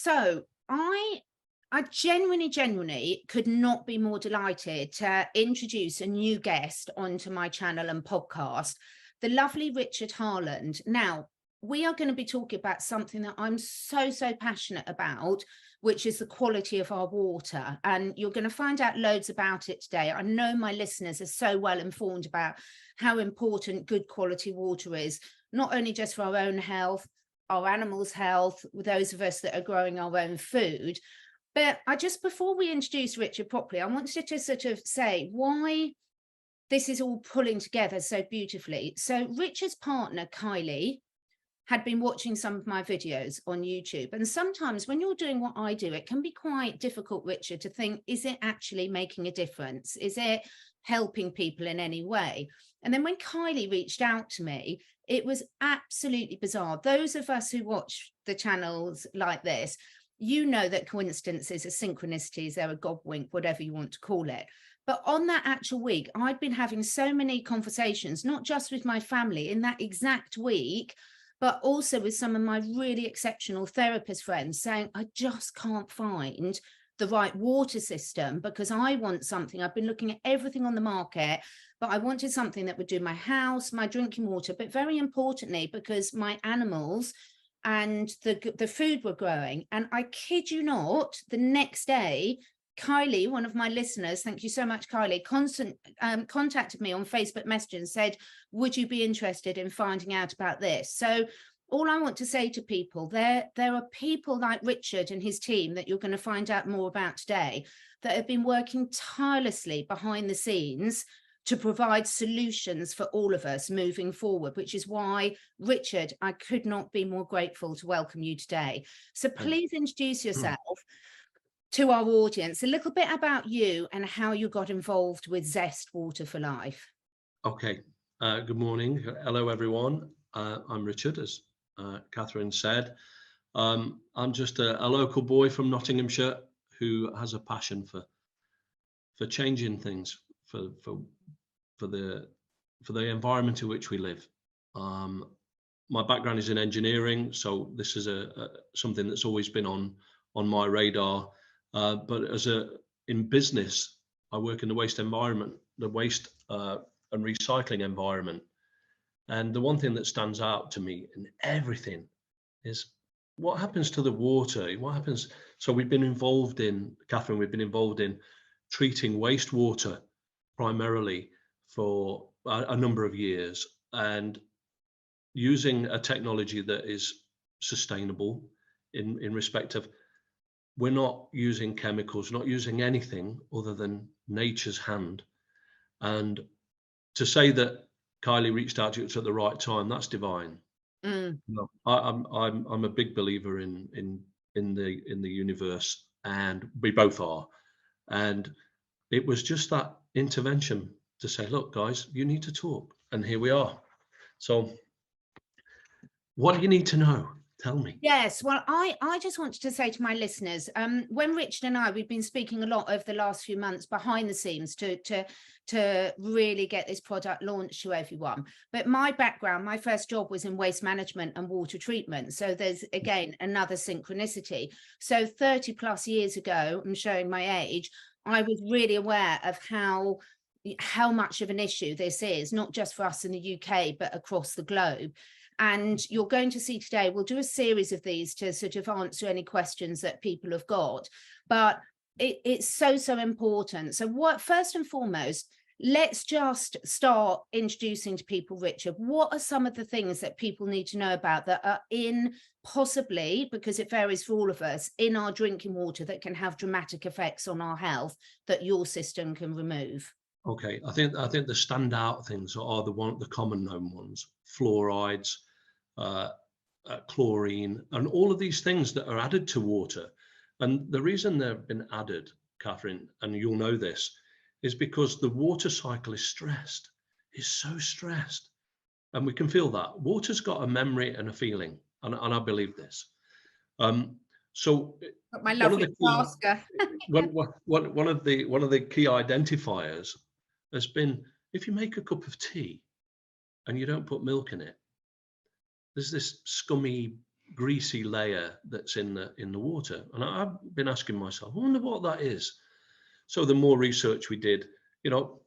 So I genuinely could not be more delighted to introduce a new guest onto my channel and podcast, the lovely Richard Harland. Now, we are going to be talking about something that I'm so passionate about, which is the quality of our water. And you're going to find out loads about it today. I know my listeners are so well informed about how important good quality water is, not only just for our own health, our animals' health, those of us that are growing our own food. But before we introduce Richard properly, I wanted to sort of say why this is all pulling together so beautifully. So Richard's partner, Kylie, had been watching some of my videos on YouTube. And sometimes when you're doing what I do, it can be quite difficult, Richard, to think, is it actually making a difference? Is it helping people in any way? And then when Kylie reached out to me, it was absolutely bizarre. Those of us who watch the channels like this, you know that coincidences are synchronicities, they're a God wink, whatever you want to call it. But on that actual week, I'd been having so many conversations, not just with my family in that exact week, but also with some of my really exceptional therapist friends saying, I just can't find the right water system because I want something. I've been looking at everything on the market, but I wanted something that would do my house, my drinking water, but very importantly, because my animals and the food were growing. And I kid you not, the next day, Kylie, one of my listeners, thank you so much, Kylie, contacted me on Facebook Messenger and said, would you be interested in finding out about this? So all I want to say to people, there are people like Richard and his team that you're going to find out more about today that have been working tirelessly behind the scenes to provide solutions for all of us moving forward, which is why, Richard, I could not be more grateful to welcome you today. So please introduce yourself to our audience, a little bit about you and how you got involved with Zest Water for Life. Okay, good morning. Hello, everyone. I'm Richard, as Catherine said. I'm just a local boy from Nottinghamshire who has a passion for changing things, for the environment in which we live. My background is in engineering, so this is something that's always been on my radar. But in business, I work in the waste environment, the waste and recycling environment. And the one thing that stands out to me in everything is what happens to the water. What happens? So we've been involved in, Catherine, we've been involved in treating wastewater primarily for a number of years, and using a technology that is sustainable in respect of we're not using chemicals, not using anything other than nature's hand. And to say that Kylie reached out to us at the right time, that's divine. No, I'm a big believer in the universe, and we both are. And it was just that intervention to say, look, guys, you need to talk. And here we are. So what do you need to know? Tell me. Yes, well, I just wanted to say to my listeners, when Richard and we've been speaking a lot over the last few months behind the scenes to really get this product launched to everyone. But my background, my first job was in waste management and water treatment. So there's, again, another synchronicity. So 30 plus years ago, I'm showing my age, I was really aware of how much of an issue this is, not just for us in the UK, but across the globe. And you're going to see today, we'll do a series of these to sort of answer any questions that people have got. But it's so important. So first and foremost, let's just start introducing to people, Richard, what are some of the things that people need to know about that are possibly, because it varies for all of us, in our drinking water that can have dramatic effects on our health that your system can remove? Okay, I think the standout things are the common known ones: fluorides, chlorine, and all of these things that are added to water. And the reason they've been added, Catherine, and you'll know this, is because the water cycle is stressed. It's so stressed, and we can feel that water's got a memory and a feeling, and I believe this. So but my lovely tasker. one of the key identifiers has been, if you make a cup of tea and you don't put milk in it, there's this scummy greasy layer that's in the water. And I've been asking myself, I wonder what that is. So the more research we did, you know,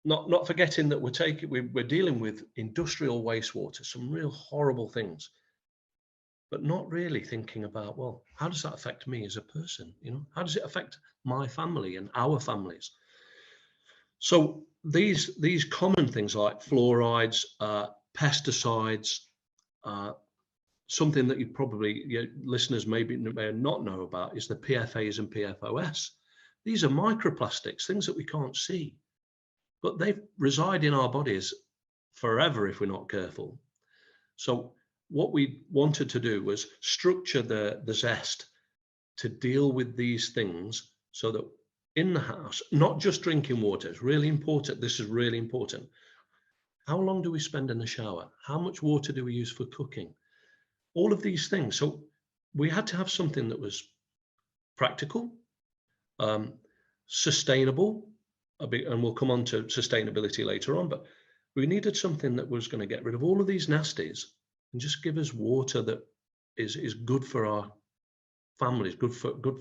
not forgetting that we're dealing with industrial wastewater, some real horrible things, but not really thinking about, well, how does that affect me as a person? You know, how does it affect my family and our families? So these common things like fluorides, pesticides, something that you probably, your listeners may not know about is the PFAs and PFOS. These are microplastics, things that we can't see, but they reside in our bodies forever if we're not careful. So what we wanted to do was structure the Zest to deal with these things so that in the house, not just drinking water, it's really important. This is really important. How long do we spend in the shower? How much water do we use for cooking? All of these things. So we had to have something that was practical, sustainable, and we'll come on to sustainability later on, but we needed something that was going to get rid of all of these nasties and just give us water that is good for our families, good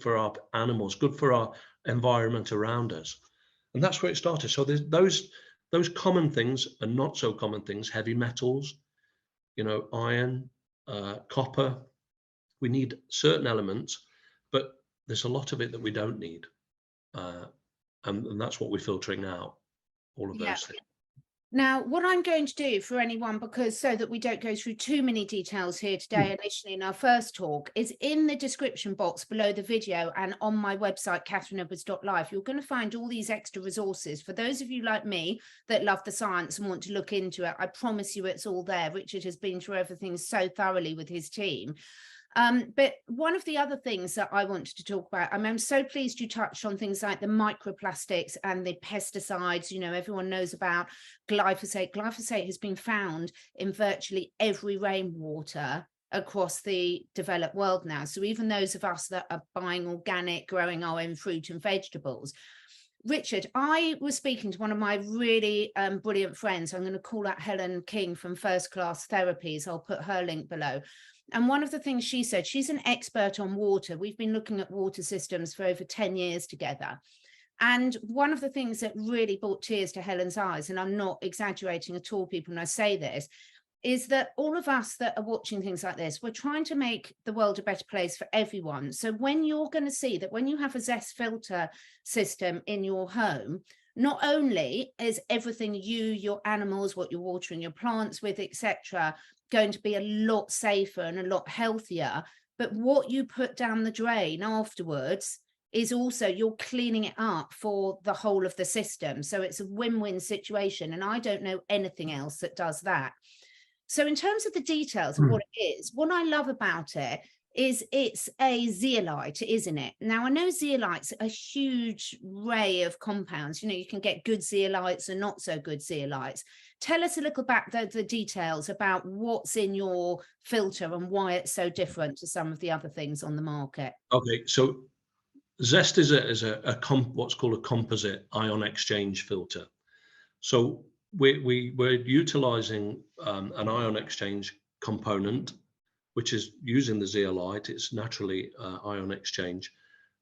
for our animals, good for our environment around us. And that's where it started. So there's those common things and not so common things, heavy metals, you know, iron, copper. We need certain elements, but there's a lot of it that we don't need. And that's what we're filtering out, all of those things. Now, what I'm going to do for anyone, because so that we don't go through too many details here today, initially in our first talk, is in the description box below the video and on my website, catherineedwards.life, you're going to find all these extra resources. For those of you like me that love the science and want to look into it, I promise you it's all there. Richard has been through everything so thoroughly with his team. But one of the other things that I wanted to talk about, I'm so pleased you touched on things like the microplastics and the pesticides. You know, everyone knows about glyphosate. Glyphosate has been found in virtually every rainwater across the developed world now. So even those of us that are buying organic, growing our own fruit and vegetables. Richard, I was speaking to one of my really brilliant friends. I'm going to call out Helen King from First Class Therapies. I'll put her link below. And one of the things she said, she's an expert on water. We've been looking at water systems for over 10 years together. And one of the things that really brought tears to Helen's eyes, and I'm not exaggerating at all, people, when I say this, is that all of us that are watching things like this, we're trying to make the world a better place for everyone. So when you're going to see that when you have a Zest filter system in your home, not only is everything your animals, what you're watering your plants with, etc., going to be a lot safer and a lot healthier, but what you put down the drain afterwards is also you're cleaning it up for the whole of the system. So it's a win-win situation. And I don't know anything else that does that. So in terms of the details of what it is, what I love about it is it's a zeolite, isn't it? Now, I know zeolites are a huge array of compounds. You know, you can get good zeolites and not so good zeolites. Tell us a little about the details about what's in your filter and why it's so different to some of the other things on the market. Okay, so Zest is what's called a composite ion exchange filter. So we're utilizing an ion exchange component, which is using the zeolite. It's naturally ion exchange.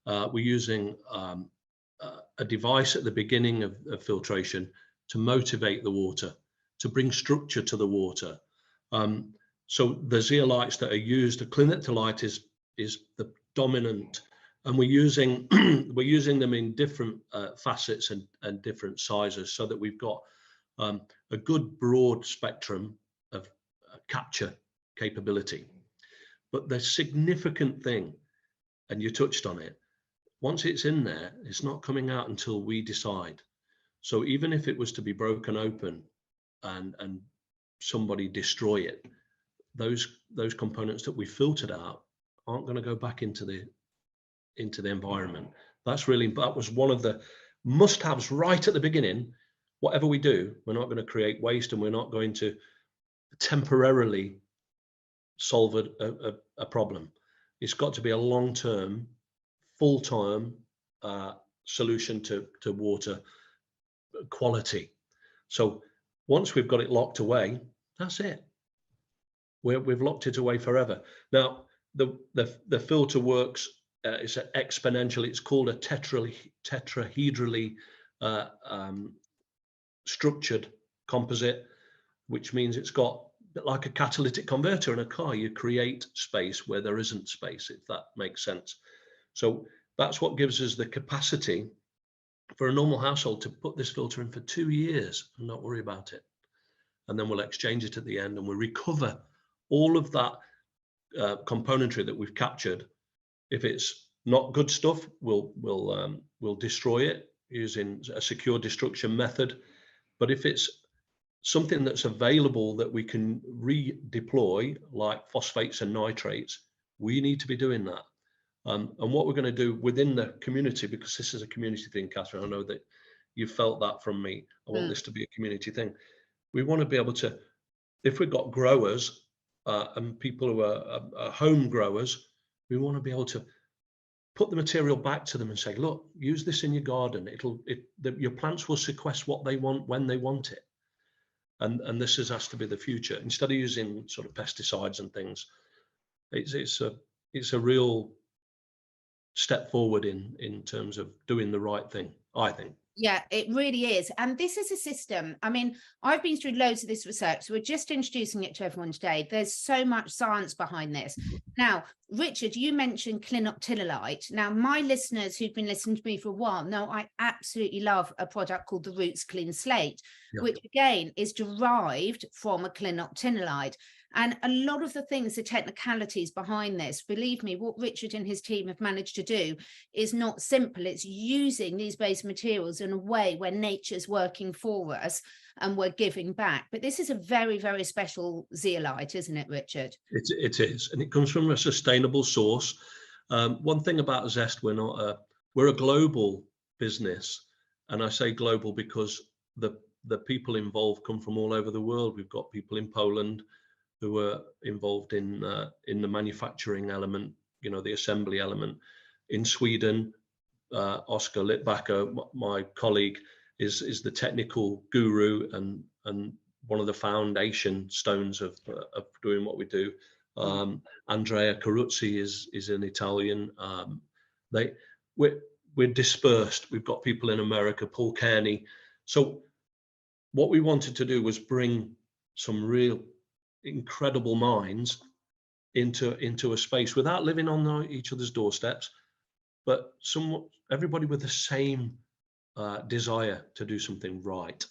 We're using a device at the beginning of filtration to motivate the water, to bring structure to the water. So the zeolites that are used, the clinictolite is the dominant, and we're using them in different facets and different sizes, so that we've got a good broad spectrum of capture capability. But the significant thing, and you touched on it, once it's in there, it's not coming out until we decide. So even if it was to be broken open and somebody destroy it, those components that we filtered out aren't going to go back into the environment. That was one of the must-haves right at the beginning. Whatever we do, we're not going to create waste, and we're not going to temporarily solve a problem. It's got to be a long-term, full-time solution to water quality. So once we've got it locked away, that's it. we've locked it away forever. Now, the filter works, it's exponential. It's called a tetrahedrally structured composite, which means it's got like a catalytic converter in a car. You create space where there isn't space, if that makes sense. So that's what gives us the capacity for a normal household to put this filter in for 2 years and not worry about it. And then we'll exchange it at the end, and we'll recover all of that componentry that we've captured. If it's not good stuff, we'll destroy it using a secure destruction method. But if it's something that's available that we can redeploy, like phosphates and nitrates, we need to be doing that. And what we're going to do within the community, because this is a community thing, Catherine, I know that you felt that from me. I want this to be a community thing. We want to be able to, if we've got growers and people who are home growers, we want to be able to put the material back to them and say, look, use this in your garden. Your plants will sequester what they want when they want it. And this has to be the future. Instead of using sort of pesticides and things, it's a real step forward in terms of doing the right thing, I think. Yeah, it really is. And this is a system. I mean, I've been through loads of this research. So we're just introducing it to everyone today. There's so much science behind this. Now, Richard, you mentioned clinoptilolite. Now, my listeners who've been listening to me for a while know I absolutely love a product called the Roots Clean Slate, which again is derived from a clinoptilolite. And a lot of the things, the technicalities behind this, believe me, what Richard and his team have managed to do is not simple. It's using these base materials in a way where nature's working for us and we're giving back. But this is a very, very special zeolite, isn't it, Richard? It is, and it comes from a sustainable source. One thing about Zest, we're a global business, and I say global because the people involved come from all over the world. We've got people in Poland who are involved in the manufacturing element, the assembly element. In Sweden, Oscar Littbacker, my colleague, is the technical guru and one of the foundation stones of doing what we do. Andrea Caruzzi is an Italian. We're dispersed. We've got people in America, Paul Kearney. So what we wanted to do was bring some real incredible minds into a space without living on each other's doorsteps, but everybody with the same desire to do something right,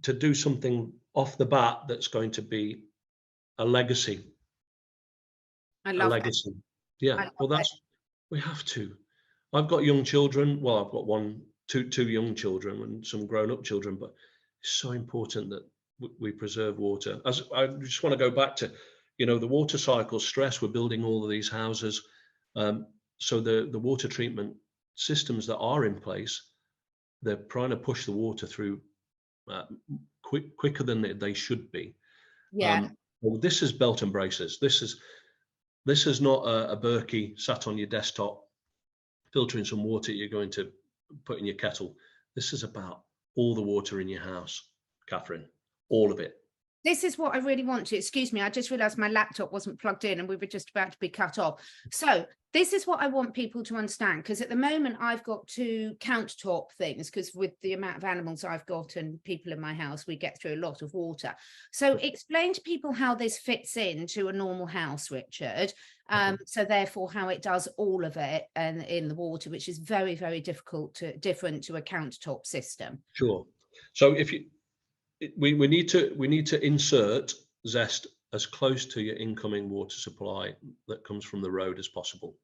to do something off the bat that's going to be a legacy. I love legacy. That. Yeah, well, we have to. I've got young children. Well, I've got two young children and some grown-up children, but it's so important that we preserve water. As I just want to go back to, the water cycle stress. We're building all of these houses, so the water treatment systems that are in place, they're trying to push the water through quicker than they should be. Yeah. Well, this is belt and braces. This is not a Berkey sat on your desktop filtering some water you're going to put in your kettle. This is about all the water in your house, Catherine. All of it. This is what I really want to, excuse me, I just realized my laptop wasn't plugged in and we were just about to be cut off. So this is what I want people to understand, because at the moment I've got two countertop things, because with the amount of animals I've got and people in my house, we get through a lot of water. So explain to people how this fits into a normal house, Richard. So therefore how it does all of it and in the water, which is very, very different to a countertop system. Sure. So we need to insert Zest as close to your incoming water supply that comes from the road as possible,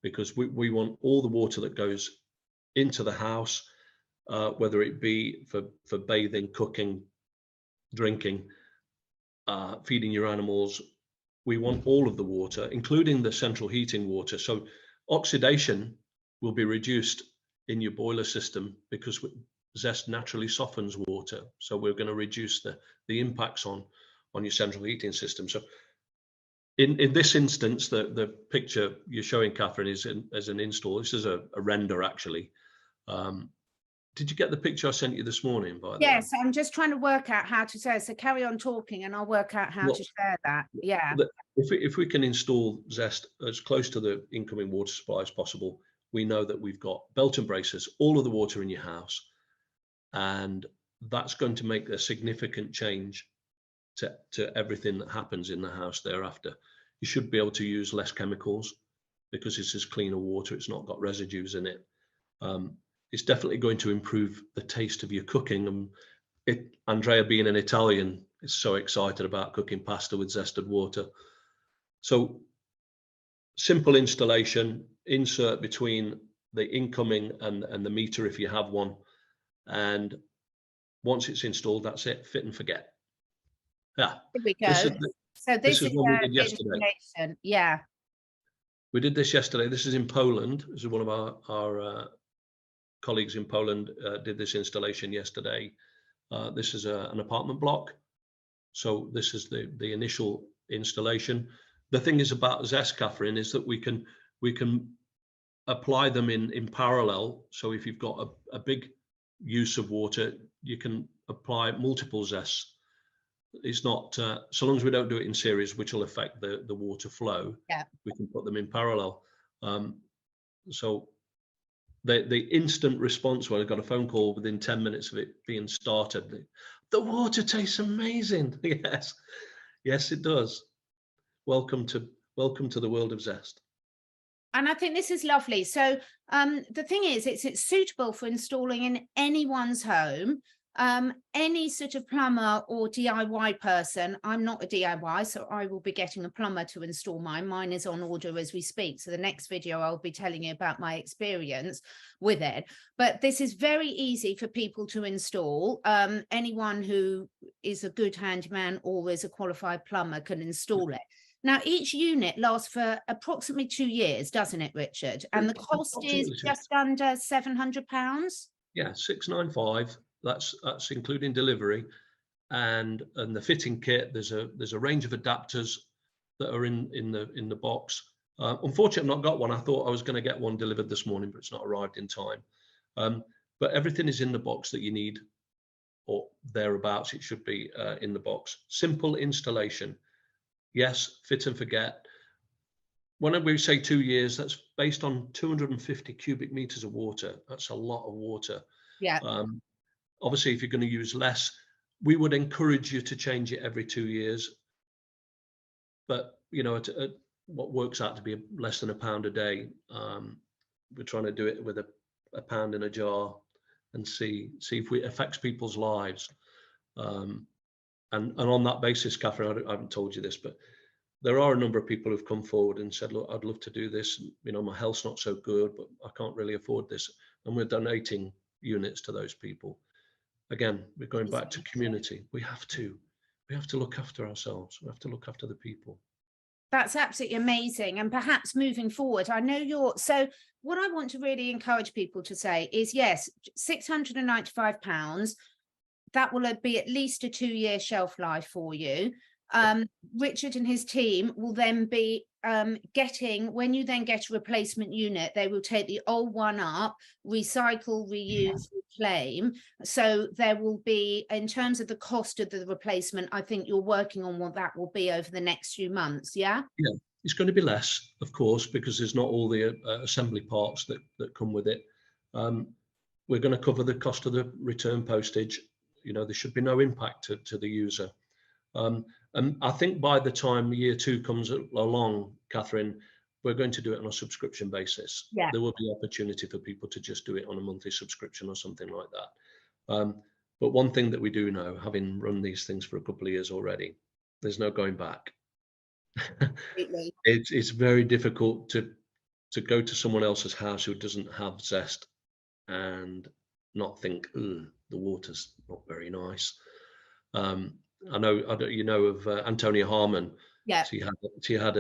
because we want all the water that goes into the house, whether it be for bathing, cooking, drinking, feeding your animals. We want all of the water, including the central heating water. So oxidation will be reduced in your boiler system because Zest naturally softens water. So we're going to reduce the impacts on your central heating system. So in this instance, the picture you're showing, Catherine, is as an install. This is a render, actually. Did you get the picture I sent you this morning, by the way? Yes, I'm just trying to work out how to say it. So carry on talking and I'll work out how Well, to share that. Yeah. if we can install Zest as close to the incoming water supply as possible, we know that we've got belt and braces, all of the water in your house, and that's going to make a significant change to everything that happens in the house thereafter. You should be able to use less chemicals because this is cleaner water. It's not got residues in it. It's definitely going to improve the taste of your cooking. And Andrea, being an Italian, is so excited about cooking pasta with zested water. So simple installation, insert between the incoming and the meter if you have one. And once it's installed, that's it, fit and forget. Yeah. Here we go. This is what we did yesterday. Installation. Yeah. We did this yesterday. This is in Poland. This is one of our colleagues in Poland did this installation yesterday. This is an apartment block. So this is the initial installation. The thing is about Zest, Catherine, is that we can apply them in parallel. So if you've got a big use of water, you can apply multiple Zests. It's not, so long as we don't do it in series, which will affect the water flow, yeah, we can put them in parallel. So the instant response when I got a phone call within 10 minutes of it being started, the water tastes amazing. Yes, it does. Welcome to the world of Zest. And I think this is lovely. So the thing is, it's suitable for installing in anyone's home. Any sort of plumber or DIY person. I'm not a DIY, so I will be getting a plumber to install mine. Mine is on order as we speak. So the next video I'll be telling you about my experience with it. But this is very easy for people to install. Anyone who is a good handyman or is a qualified plumber can install it. Now, each unit lasts for approximately 2 years, doesn't it, Richard? And the cost is just under £700. Yeah, 695. That's including delivery, and the fitting kit. There's a range of adapters that are in the box. Unfortunately, I've not got one. I thought I was going to get one delivered this morning, but it's not arrived in time. But everything is in the box that you need, or thereabouts. It should be in the box. Simple installation. Yes, fit and forget. When we say 2 years, that's based on 250 cubic meters of water. That's a lot of water. Yeah. Obviously, if you're going to use less, we would encourage you to change it every 2 years. But, you know, at what works out to be less than £1 a day, we're trying to do it with a pound in a jar and see if it affects people's lives. And on that basis, Catherine, I haven't told you this, but there are a number of people who've come forward and said, look, I'd love to do this. You know, my health's not so good, but I can't really afford this. And we're donating units to those people. Again, we're going back to community. We have to look after ourselves. We have to look after the people. That's absolutely amazing. And perhaps moving forward, I know so what I want to really encourage people to say is, yes, £695, that will be at least a 2-year shelf life for you. Richard and his team will then be when you then get a replacement unit, they will take the old one up, recycle, reuse, reclaim. So there will be, in terms of the cost of the replacement, I think you're working on what that will be over the next few months. Yeah. It's going to be less, of course, because there's not all the assembly parts that come with it. We're going to cover the cost of the return postage. You know, there should be no impact to the user. And I think by the time year 2 comes along, Catherine, we're going to do it on a subscription basis. Yeah. There will be opportunity for people to just do it on a monthly subscription or something like that. But one thing that we do know, having run these things for a couple of years already, there's no going back. It's very difficult to go to someone else's house who doesn't have Zest and not think, the water's not very nice. I know you know of Antonia Harmon. Yeah. She had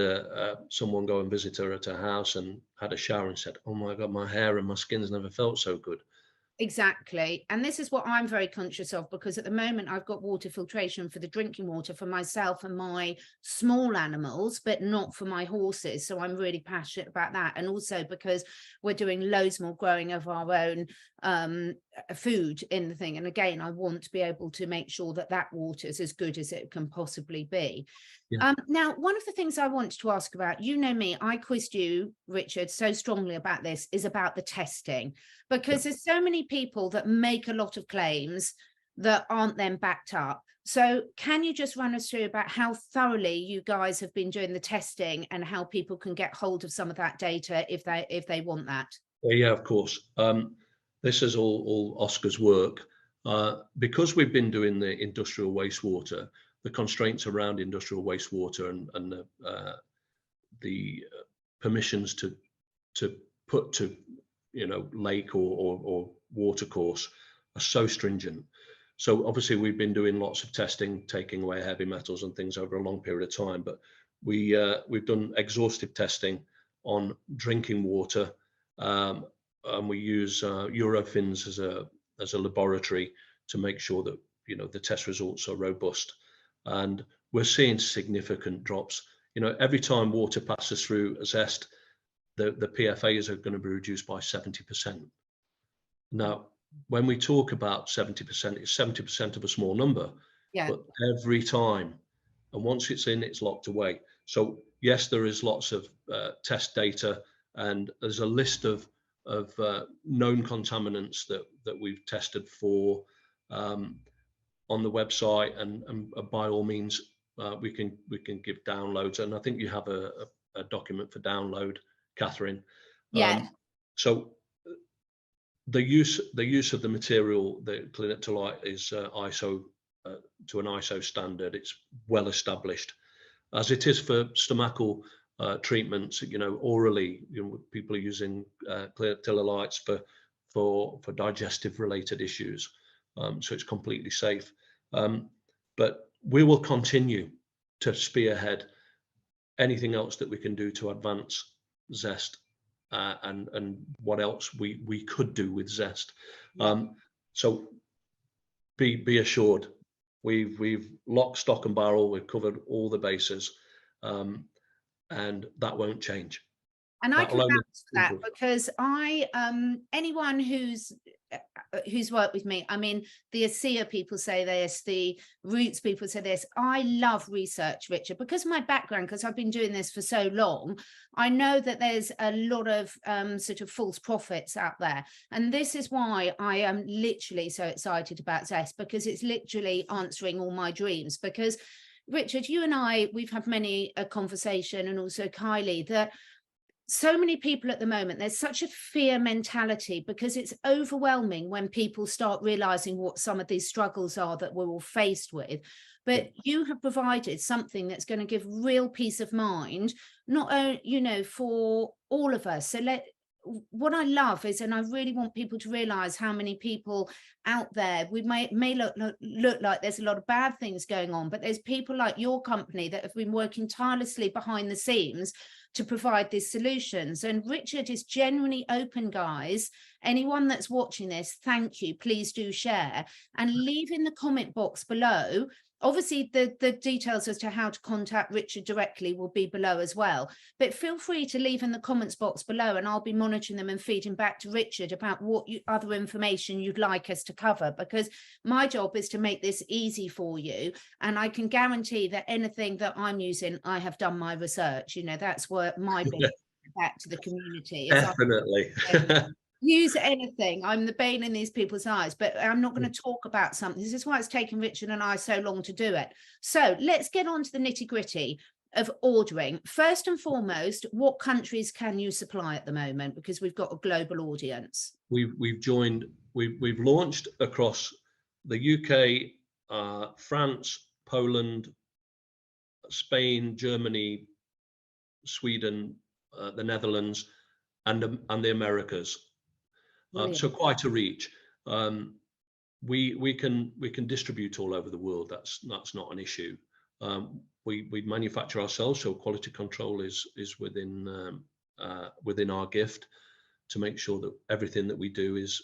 someone go and visit her at her house and had a shower and said, oh my God, my hair and my skin's never felt so good. Exactly. And this is what I'm very conscious of, because at the moment I've got water filtration for the drinking water for myself and my small animals, but not for my horses. So I'm really passionate about that. And also because we're doing loads more growing of our own food in the thing. And again, I want to be able to make sure that that water is as good as it can possibly be. Yeah. Now, one of the things I wanted to ask about, you know me, I quizzed you, Richard, so strongly about this, is about the testing, because there's so many people that make a lot of claims that aren't then backed up. So can you just run us through about how thoroughly you guys have been doing the testing and how people can get hold of some of that data if they want that? Yeah, of course. This is all Oscar's work. Because we've been doing the industrial wastewater, the constraints around industrial wastewater and the permissions to put to lake or water course are so stringent. So obviously we've been doing lots of testing, taking away heavy metals and things over a long period of time. But we've done exhaustive testing on drinking water, and we use Eurofins as a laboratory to make sure that the test results are robust. And we're seeing significant drops. Every time water passes through Zest, the PFAs are going to be reduced by 70%. Now, when we talk about 70%, it's 70% of a small number, Yeah. but every time, and once it's in, it's locked away. So yes, there is lots of test data, and there's a list of known contaminants that we've tested for on the website, and by all means, we can give downloads, and I think you have a document for download, Catherine. Yeah. So the use of the material, the Clean It to Light, is ISO to an ISO standard. It's well established, as it is for stomachal treatments. Orally, people are using Clean It to Lights for digestive related issues. So it's completely safe. But we will continue to spearhead anything else that we can do to advance Zest, and what else we could do with Zest. So be assured, we've locked, stock and barrel. We've covered all the bases, and that won't change. And I can vouch for that, because anyone who's worked with me, I mean, the Asea people say this, the Roots people say this. I love research, Richard, because of my background, because I've been doing this for so long. I know that there's a lot of sort of false prophets out there. And this is why I am literally so excited about Zest, because it's literally answering all my dreams. Because, Richard, you and I, we've had many a conversation, and also Kylie, that so many people at the moment, there's such a fear mentality, because it's overwhelming when people start realizing what some of these struggles are that we're all faced with. But you have provided something that's going to give real peace of mind, not only, for all of us. So what I love is, and I really want people to realize how many people out there, we may look like there's a lot of bad things going on, but there's people like your company that have been working tirelessly behind the scenes to provide these solutions. And Richard is genuinely open, guys. Anyone that's watching this, thank you. Please do share and leave in the comment box below. Obviously, the details as to how to contact Richard directly will be below as well. But feel free to leave in the comments box below, and I'll be monitoring them and feeding back to Richard about what other information you'd like us to cover, because my job is to make this easy for you. And I can guarantee that anything that I'm using, I have done my research. That's what my bit back to the community is. Definitely. Use anything. I'm the bane in these people's eyes, but I'm not going to talk about something. This is why it's taken Richard and I so long to do it. So let's get on to the nitty gritty of ordering. First and foremost, what countries can you supply at the moment? Because we've got a global audience. We've launched across the UK, France, Poland, Spain, Germany, Sweden, the Netherlands, and the Americas. So quite a reach. We can distribute all over the world. That's not an issue. We manufacture ourselves, so quality control is within our gift, to make sure that everything that we do is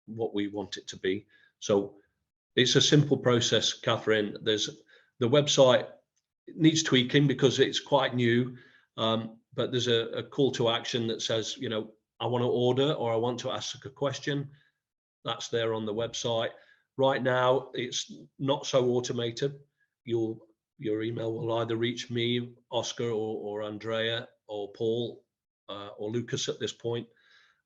what we want it to be. So it's a simple process, Catherine. There's the website needs tweaking because it's quite new, but there's a call to action that says, I want to order, or I want to ask a question. that's there on the website. Right now, it's not so automated. Your email will either reach me, Oscar, or Andrea, or Paul, or Lucas at this point,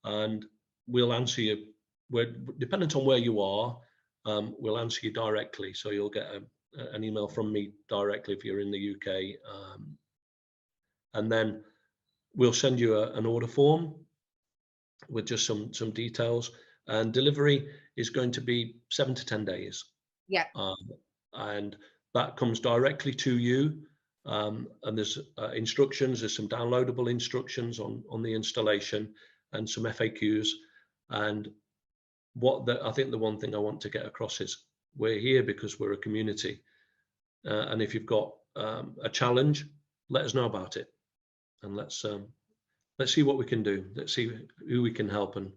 and we'll answer you. We're dependent on where you are. We'll answer you directly, so you'll get an email from me directly if you're in the UK, and then we'll send you an order form with just some details. And delivery is going to be 7 to 10 days. Yeah. And that comes directly to you. And there's instructions. There's some downloadable instructions on the installation and some FAQs. And I think the one thing I want to get across is we're here because we're a community. And if you've got a challenge, let us know about it, and let's see what we can do. Let's see who we can help and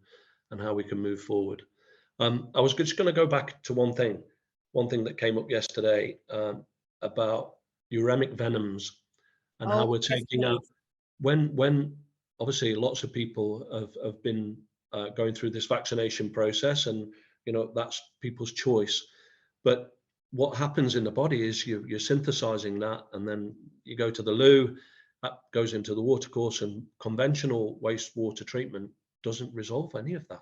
how we can move forward. I was just going to go back to one thing that came up yesterday about uremic venoms and how we're taking out when obviously lots of people have been going through this vaccination process, and that's people's choice. But what happens in the body is you're synthesizing that, and then you go to the loo, that goes into the watercourse, and conventional wastewater treatment doesn't resolve any of that.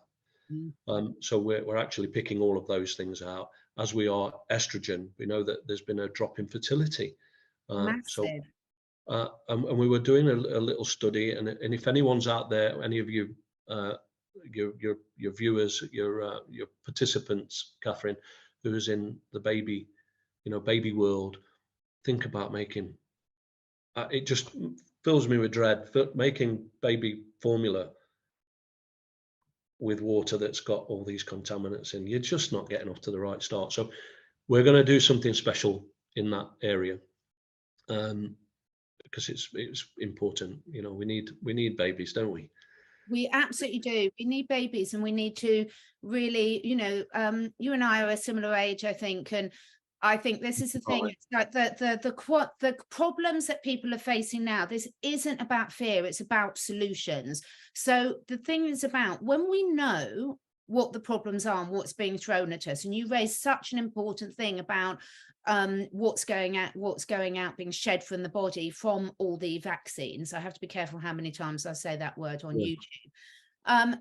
So we're actually picking all of those things out, as we are estrogen. We know that there's been a drop in fertility. Massive. And we were doing a little study, and if anyone's out there, any of you, your viewers, your participants, Catherine, who is in the baby world, think about making. It just fills me with dread, making baby formula with water that's got all these contaminants in. You're just not getting off to the right start. So we're going to do something special in that area, because it's important. We need babies, don't we? We absolutely do. We need babies, and we need to really, you and I are a similar age, I think, and I think this is the thing. It's like the problems that people are facing now. This isn't about fear; it's about solutions. So the thing is about when we know what the problems are and what's being thrown at us. And you raised such an important thing about what's going out, being shed from the body from all the vaccines. I have to be careful how many times I say that word on YouTube.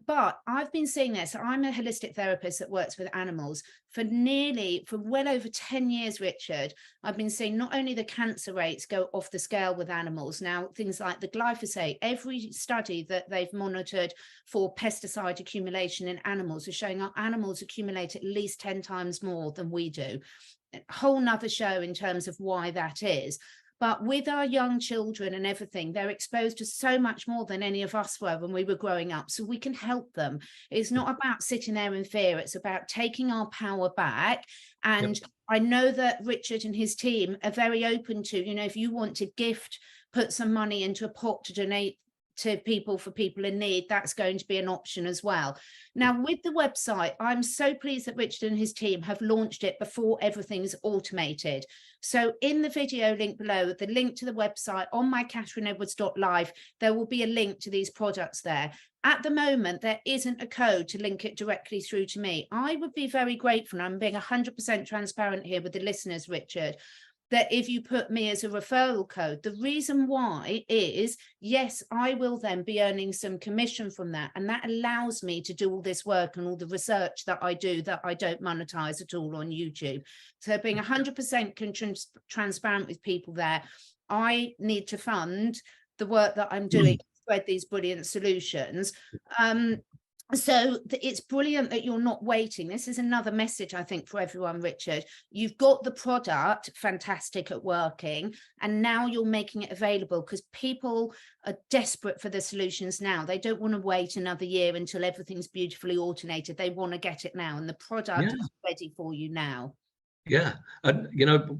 But I've been seeing this. I'm a holistic therapist that works with animals for well over 10 years, Richard. I've been seeing not only the cancer rates go off the scale with animals, now things like the glyphosate, every study that they've monitored for pesticide accumulation in animals is showing our animals accumulate at least 10 times more than we do. A whole nother show in terms of why that is. But with our young children and everything, they're exposed to so much more than any of us were when we were growing up. So we can help them. It's not about sitting there in fear. It's about taking our power back. And I know that Richard and his team are very open to, if you want to put some money into a pot to donate to people for people in need, that's going to be an option as well. Now, with the website, I'm so pleased that Richard and his team have launched it before everything's automated. So in the video link below, the link to the website on my catherineedwards.live, there will be a link to these products there. At the moment, there isn't a code to link it directly through to me. I would be very grateful, and I'm being 100% transparent here with the listeners, Richard, that if you put me as a referral code. The reason why is, yes, I will then be earning some commission from that. And that allows me to do all this work and all the research that I do that I don't monetize at all on YouTube. So being 100% transparent with people there, I need to fund the work that I'm doing to spread these brilliant solutions. So it's brilliant that you're not waiting. This is another message, I think, for everyone, Richard. You've got the product fantastic at working, and now you're making it available because people are desperate for the solutions now. They don't want to wait another year until everything's beautifully automated. They want to get it now, and the product is ready for you now. Yeah, and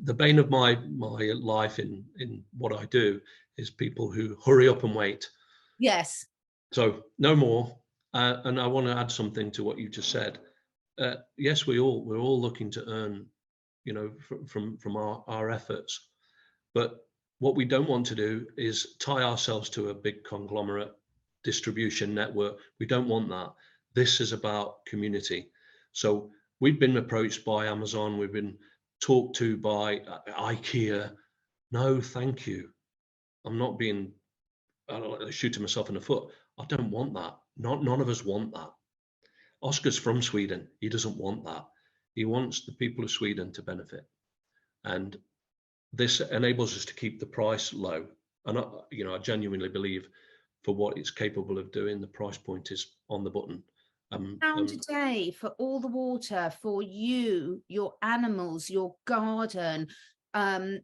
the bane of my life in what I do is people who hurry up and wait. Yes. So no more. And I want to add something to what you just said. Yes, we're all looking to earn, from our efforts. But what we don't want to do is tie ourselves to a big conglomerate distribution network. We don't want that. This is about community. So we've been approached by Amazon, we've been talked to by IKEA. No, thank you. I'm not being shooting myself in the foot. I don't want that. None of us want that. Oscar's from Sweden. He doesn't want that. He wants the people of Sweden to benefit. And this enables us to keep the price low. And I genuinely believe for what it's capable of doing, the price point is on the button. £1 a day for all the water for you, your animals, your garden,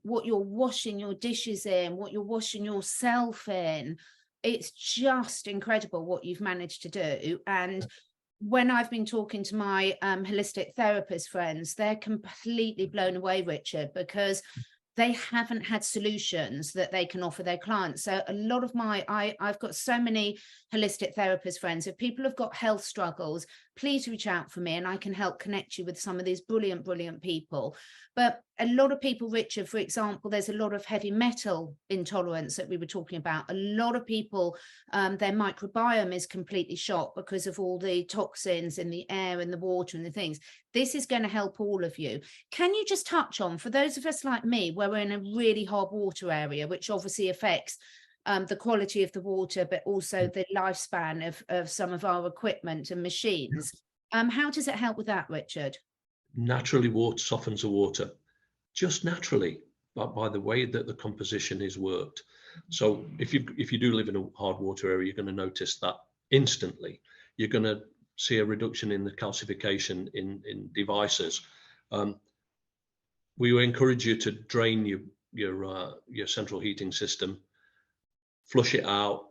what you're washing your dishes in, what you're washing yourself in. It's just incredible what you've managed to do. And when I've been talking to my holistic therapist friends, they're completely blown away, Richard, because they haven't had solutions that they can offer their clients. So a lot of I've got so many holistic therapist friends. If people have got health struggles, please reach out for me and I can help connect you with some of these brilliant, brilliant people. But a lot of people, Richard, for example, there's a lot of heavy metal intolerance that we were talking about. A lot of people, their microbiome is completely shot because of all the toxins in the air and the water and the things. This is going to help all of you. Can you just touch on, for those of us like me, where we're in a really hard water area, which obviously affects the quality of the water, but also the lifespan of some of our equipment and machines. How does it help with that, Richard? Naturally, water softens the water, just naturally, but by the way that the composition is worked. So if you do live in a hard water area, you're going to notice that instantly. You're going to see a reduction in the calcification in devices. We encourage you to drain your central heating system, flush it out.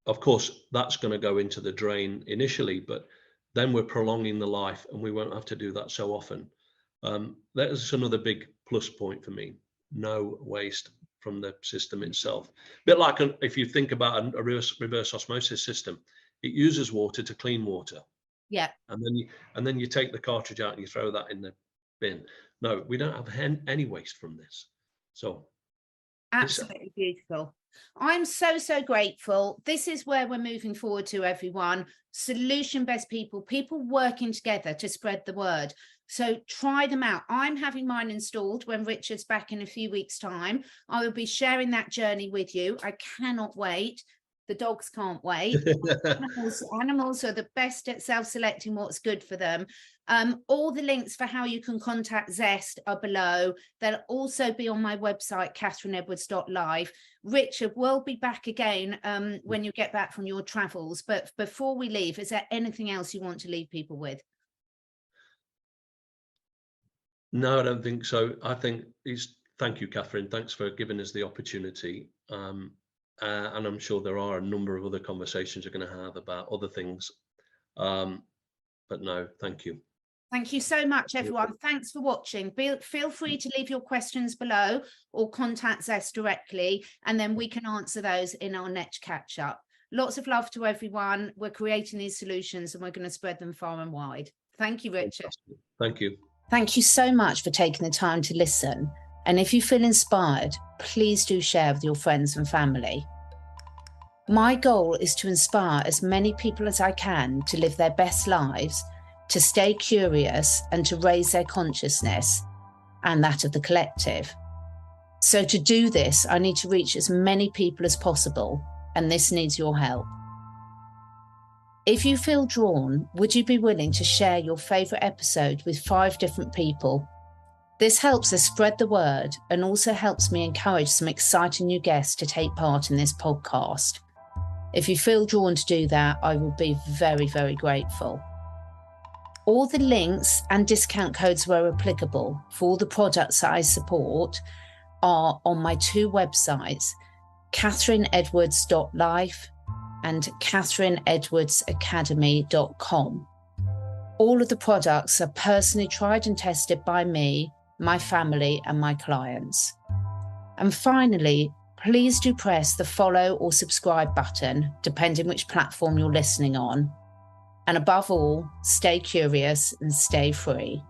Of course, that's going to go into the drain initially, but then we're prolonging the life and we won't have to do that so often. That is another big plus point for me. No waste from the system itself. A bit like if you think about a reverse osmosis system, it uses water to clean water. Yeah. And then you take the cartridge out and you throw that in the bin. No, we don't have any waste from this. So absolutely beautiful. I'm so grateful. This is where we're moving forward to, everyone. Solution-based people working together to spread the word. So try them out. I'm having mine installed when Richard's back in a few weeks' time. I will be sharing that journey with you. I cannot wait. The dogs can't wait. Animals are the best at self-selecting what's good for them. All the links for how you can contact Zest are below. They'll also be on my website, catherineedwards.live. Richard will be back again when you get back from your travels. But before we leave, is there anything else you want to leave people with? No, I don't think so. I think thank you, Catherine. Thanks for giving us the opportunity. And I'm sure there are a number of other conversations we're going to have about other things. But no, thank you. Thank you so much, everyone. Thanks for watching. Feel free to leave your questions below or contact Zest directly, and then we can answer those in our next catch up. Lots of love to everyone. We're creating these solutions and we're going to spread them far and wide. Thank you, Richard. Fantastic. Thank you. Thank you so much for taking the time to listen. And if you feel inspired, please do share with your friends and family. My goal is to inspire as many people as I can to live their best lives, to stay curious and to raise their consciousness and that of the collective. So to do this, I need to reach as many people as possible, and this needs your help. If you feel drawn, would you be willing to share your favourite episode with 5 different people? This helps us spread the word and also helps me encourage some exciting new guests to take part in this podcast. If you feel drawn to do that, I will be very, very grateful. All the links and discount codes where applicable for all the products that I support are on my 2 websites, catherineedwards.live and catherineedwardsacademy.com. All of the products are personally tried and tested by me, my family, and my clients. And finally, please do press the follow or subscribe button, depending which platform you're listening on. And above all, stay curious and stay free.